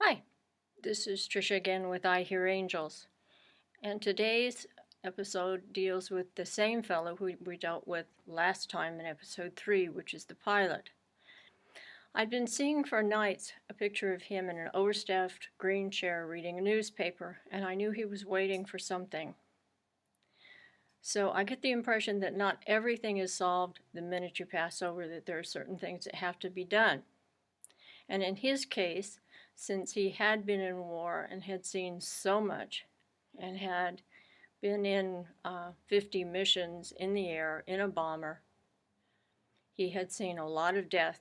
Hi, this is Trisha again with I Hear Angels, and today's episode deals with the same fellow who we dealt with last time in episode 3, which is the pilot. I'd been seeing for nights a picture of him in an overstuffed green chair reading a newspaper, and I knew he was waiting for something. So I get the impression that not everything is solved the minute you pass over, that there are certain things that have to be done. And in his case, since he had been in war and had seen so much and had been in 50 missions in the air in a bomber, he had seen a lot of death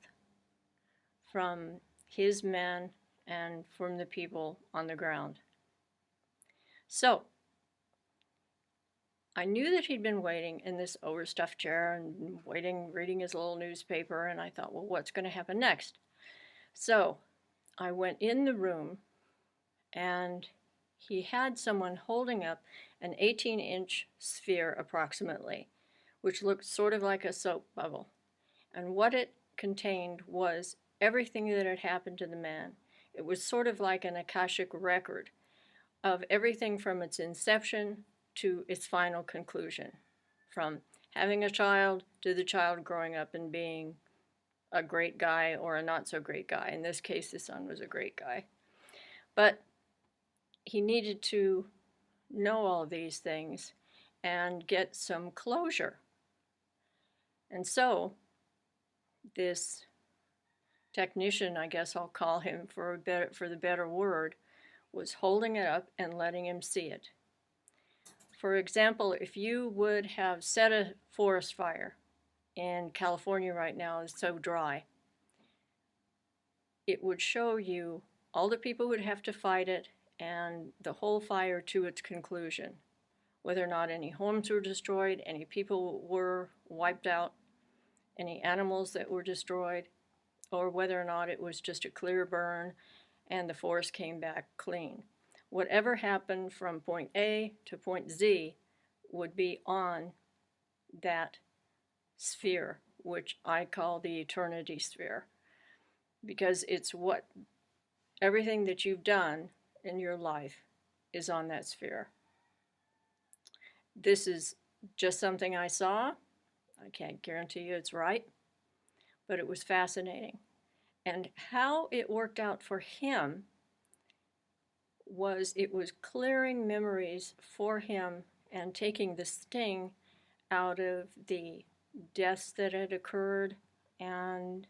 from his men and from the people on the ground. So I knew that he'd been waiting in this overstuffed chair and waiting, reading his little newspaper, and I thought, well, what's going to happen next? So I went in the room, and he had someone holding up an 18-inch sphere approximately, which looked sort of like a soap bubble. And what it contained was everything that had happened to the man. It was sort of like an Akashic record of everything from its inception to its final conclusion, from having a child to the child growing up and being a great guy or a not so great guy. In this case, the son was a great guy. But he needed to know all of these things and get some closure. And so this technician, I guess I'll call him for the better word, was holding it up and letting him see it. For example, if you would have set a forest fire in California right now, it's so dry, it would show you all the people who would have to fight it and the whole fire to its conclusion. Whether or not any homes were destroyed, any people were wiped out, any animals that were destroyed, or whether or not it was just a clear burn and the forest came back clean. Whatever happened from point A to point Z would be on that sphere, which I call the eternity sphere, because it's what everything that you've done in your life is on that sphere. This is just something I saw. I can't guarantee you it's right, but it was fascinating. And how it worked out for him was it was clearing memories for him and taking the sting out of the deaths that had occurred and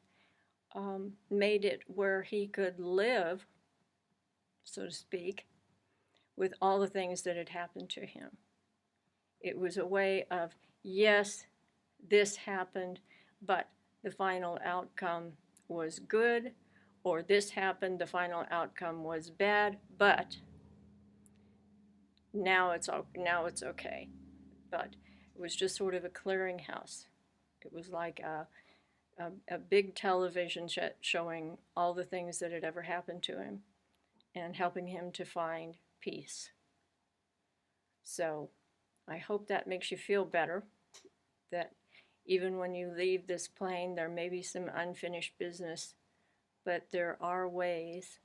made it where he could live, so to speak, with all the things that had happened to him. It was a way of, yes, this happened, but the final outcome was good, or this happened, the final outcome was bad, but now it's okay. But it was just sort of a clearinghouse. It was like a big television showing all the things that had ever happened to him and helping him to find peace. So I hope that makes you feel better, that even when you leave this plane, there may be some unfinished business, but there are ways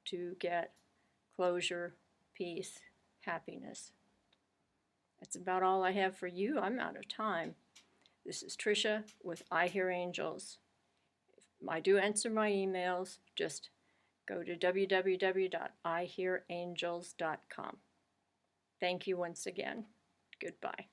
to get closure, peace, happiness. That's about all I have for you. I'm out of time. This is Trisha with I Hear Angels. I do answer my emails. Just go to www.ihearangels.com. Thank you once again. Goodbye.